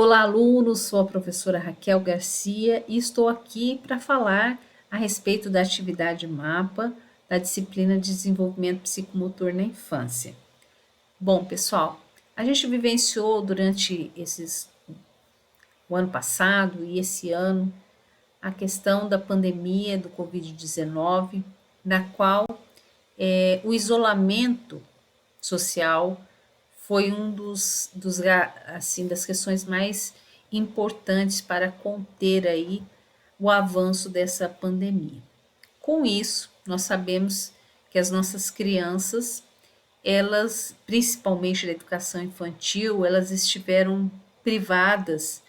Olá, alunos! Sou a professora Raquel Garcia e estou aqui para falar a respeito da atividade MAPA da disciplina de Desenvolvimento Psicomotor na Infância. Bom, pessoal, a gente vivenciou durante o ano passado e esse ano a questão da pandemia do Covid-19, na qual o isolamento social foi das questões mais importantes para conter aí o avanço dessa pandemia. Com isso, nós sabemos que as nossas crianças, elas, principalmente da educação infantil, elas estiveram privadas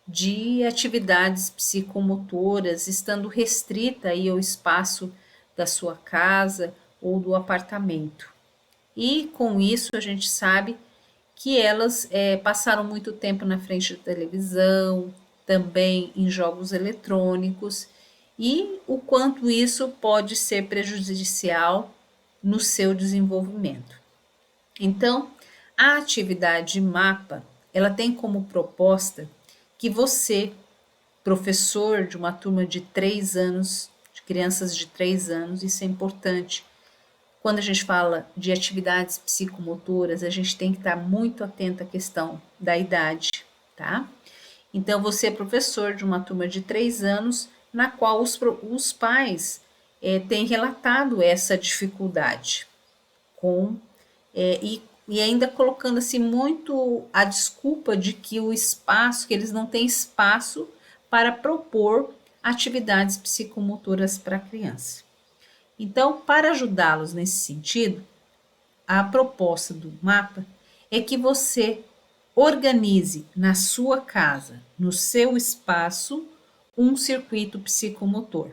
de atividades psicomotoras, estando restrita aí ao espaço da sua casa ou do apartamento. E com isso a gente sabe que elas passaram muito tempo na frente da televisão, também em jogos eletrônicos, e o quanto isso pode ser prejudicial no seu desenvolvimento. Então, a atividade MAPA, ela tem como proposta que você, professor de uma turma de 3 anos, de crianças de 3 anos, isso é importante. Quando a gente fala de atividades psicomotoras, a gente tem que estar muito atento à questão da idade, tá? Então, você é professor de uma turma de 3 anos, na qual os pais têm relatado essa dificuldade, e ainda colocando assim muito a desculpa de que que eles não têm espaço para propor atividades psicomotoras para a criança. Então, para ajudá-los nesse sentido, a proposta do MAPA é que você organize na sua casa, no seu espaço, um circuito psicomotor.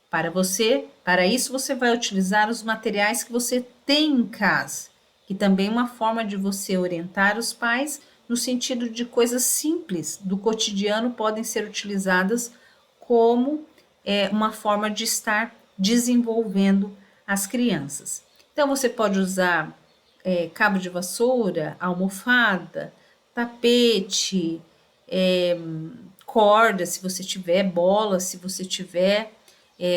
Para isso, você vai utilizar os materiais que você tem em casa, que também é uma forma de você orientar os pais no sentido de coisas simples do cotidiano podem ser utilizadas como uma forma de estar desenvolvendo as crianças. Então, você pode usar cabo de vassoura, almofada, tapete, corda, se você tiver, bola, se você tiver,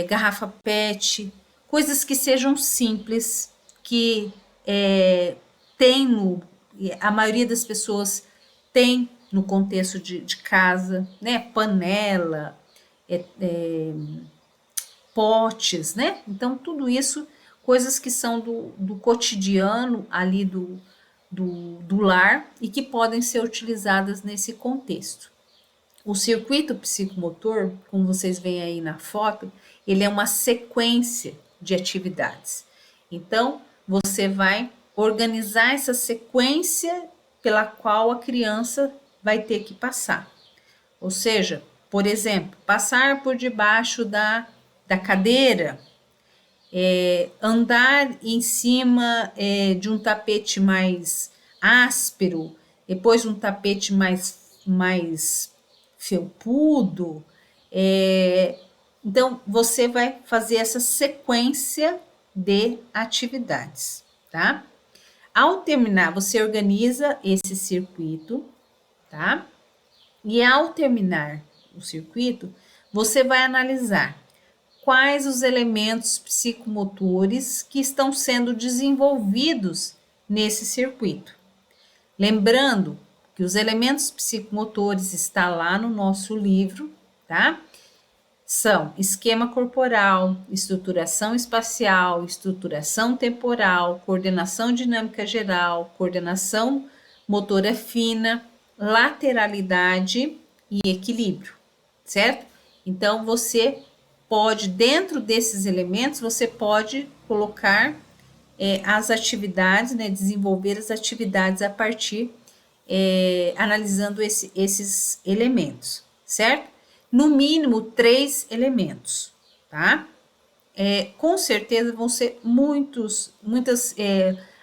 garrafa PET, coisas que sejam simples, que tem a maioria das pessoas tem no contexto de casa, né? Panela, potes, né? Então, tudo isso, coisas que são do cotidiano ali do lar e que podem ser utilizadas nesse contexto. O circuito psicomotor, como vocês veem aí na foto, ele é uma sequência de atividades. Então, você vai organizar essa sequência pela qual a criança vai ter que passar. Ou seja, por exemplo, passar por debaixo da cadeira, andar em cima de um tapete mais áspero, depois um tapete mais felpudo. Então, você vai fazer essa sequência de atividades, tá? Ao terminar, você organiza esse circuito, tá? E ao terminar o circuito, você vai analisar quais os elementos psicomotores que estão sendo desenvolvidos nesse circuito. Lembrando que os elementos psicomotores estão lá no nosso livro, tá? São esquema corporal, estruturação espacial, estruturação temporal, coordenação dinâmica geral, coordenação motora fina, lateralidade e equilíbrio, certo? Então, você pode, dentro desses elementos, você pode colocar as atividades, né, desenvolver as atividades a partir, analisando esses elementos, certo? No mínimo 3 elementos, tá? Com certeza vão ser muitas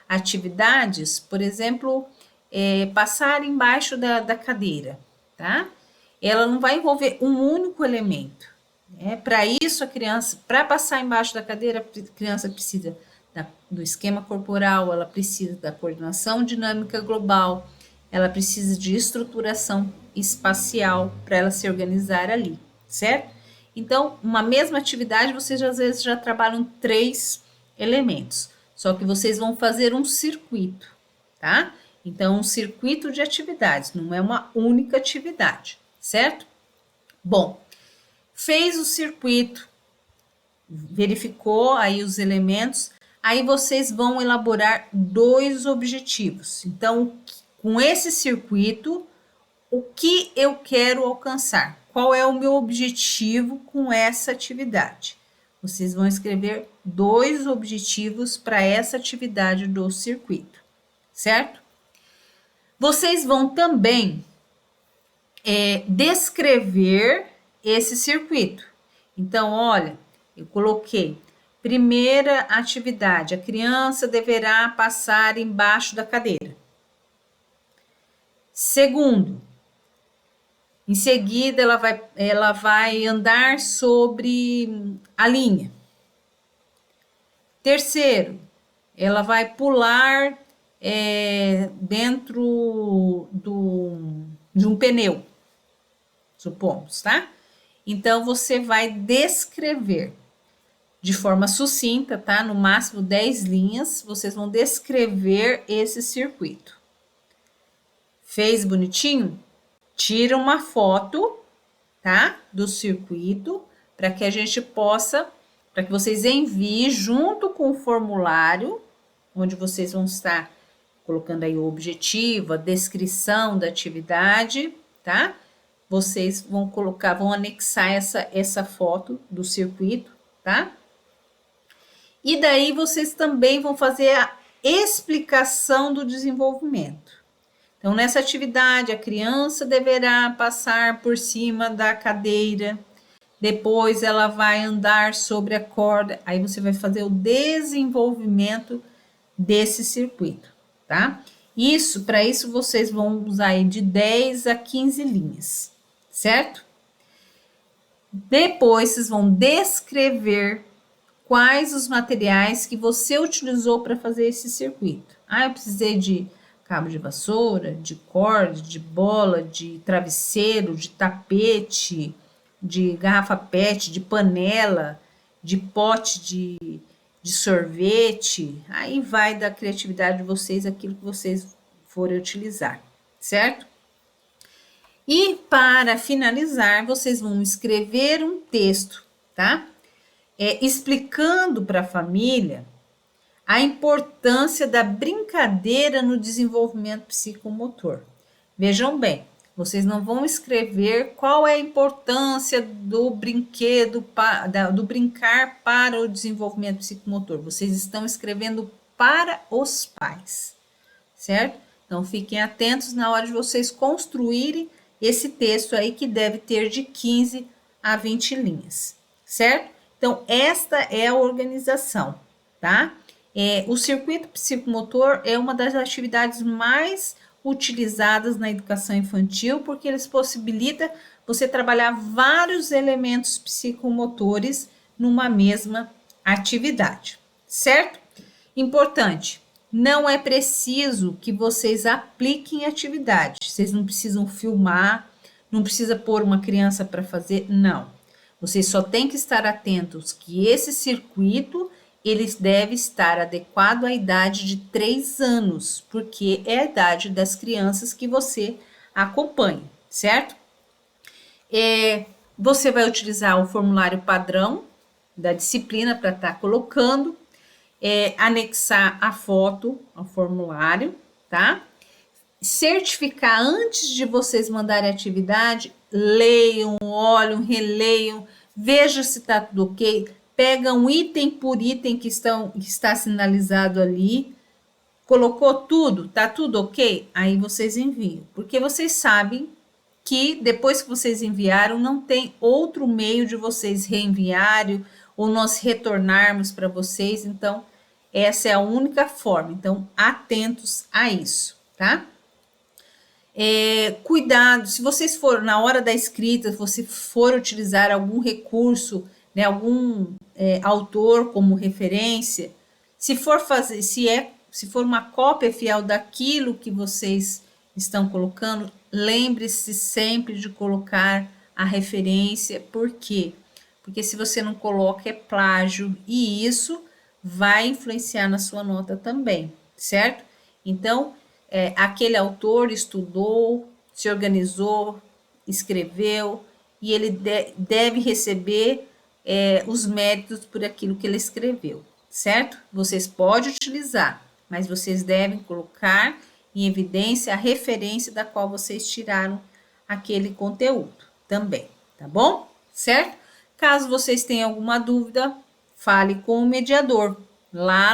atividades, por exemplo, passar embaixo da cadeira, tá? Ela não vai envolver um único elemento. Para isso, para passar embaixo da cadeira, a criança precisa do esquema corporal, ela precisa da coordenação dinâmica global, ela precisa de estruturação espacial para ela se organizar ali, certo? Então, uma mesma atividade, vocês às vezes já trabalham 3 elementos, só que vocês vão fazer um circuito, tá? Então, um circuito de atividades, não é uma única atividade, certo? Bom, fez o circuito, verificou aí os elementos, aí vocês vão elaborar 2 objetivos. Então, com esse circuito, o que eu quero alcançar? Qual é o meu objetivo com essa atividade? Vocês vão escrever 2 objetivos para essa atividade do circuito, certo? Vocês vão também descrever esse circuito. Então, olha, eu coloquei primeira atividade, a criança deverá passar embaixo da cadeira. Segundo, em seguida ela vai andar sobre a linha. Terceiro, ela vai pular dentro de um pneu, supomos, tá? Então, você vai descrever de forma sucinta, tá? No máximo 10 linhas, vocês vão descrever esse circuito. Fez bonitinho? Tira uma foto, tá? Do circuito, para que a gente possa, para que vocês enviem junto com o formulário, onde vocês vão estar colocando aí o objetivo, a descrição da atividade, tá? Vocês vão colocar, vão anexar essa foto do circuito, tá? E daí vocês também vão fazer a explicação do desenvolvimento. Então, nessa atividade, a criança deverá passar por cima da cadeira, depois ela vai andar sobre a corda, aí você vai fazer o desenvolvimento desse circuito, tá? Para isso, vocês vão usar aí de 10 a 15 linhas, certo? Depois, vocês vão descrever quais os materiais que você utilizou para fazer esse circuito. Ah, eu precisei de cabo de vassoura, de corda, de bola, de travesseiro, de tapete, de garrafa PET, de panela, de pote de sorvete. Aí vai da criatividade de vocês aquilo que vocês forem utilizar, certo? E para finalizar, vocês vão escrever um texto, tá? Explicando para a família a importância da brincadeira no desenvolvimento psicomotor. Vejam bem, vocês não vão escrever qual é a importância do brinquedo, do brincar para o desenvolvimento psicomotor. Vocês estão escrevendo para os pais, certo? Então, fiquem atentos na hora de vocês construírem esse texto aí, que deve ter de 15 a 20 linhas, certo? Então, esta é a organização, tá? O circuito psicomotor é uma das atividades mais utilizadas na educação infantil, porque eles possibilitam você trabalhar vários elementos psicomotores numa mesma atividade, certo? Importante, não é preciso que vocês apliquem atividade, vocês não precisam filmar, não precisa pôr uma criança para fazer, não. Vocês só têm que estar atentos que esse circuito ele deve estar adequado à idade de 3 anos, porque é a idade das crianças que você acompanha, certo? Você vai utilizar o formulário padrão da disciplina para estar colocando, anexar a foto ao formulário, tá? Certificar antes de vocês mandarem a atividade, leiam, olhem, releiam, vejam se está tudo ok, pega um item por item que está sinalizado ali, colocou tudo, tá tudo ok? Aí vocês enviam, porque vocês sabem que depois que vocês enviaram, não tem outro meio de vocês reenviarem ou nós retornarmos para vocês, então essa é a única forma, então atentos a isso, tá? Cuidado, se vocês for na hora da escrita, se você for utilizar algum recurso, né, algum autor como referência, se for uma cópia fiel daquilo que vocês estão colocando, lembre-se sempre de colocar a referência. Por quê? Porque se você não coloca, é plágio, e isso vai influenciar na sua nota também, certo? Então, aquele autor estudou, se organizou, escreveu, e ele deve receber os méritos por aquilo que ele escreveu, certo? Vocês podem utilizar, mas vocês devem colocar em evidência a referência da qual vocês tiraram aquele conteúdo também, tá bom? Certo? Caso vocês tenham alguma dúvida, fale com o mediador lá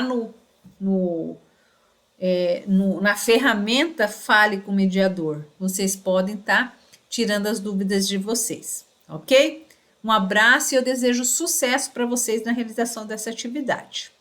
na ferramenta Fale com o Mediador. Vocês podem estar tirando as dúvidas de vocês, ok? Um abraço e eu desejo sucesso para vocês na realização dessa atividade.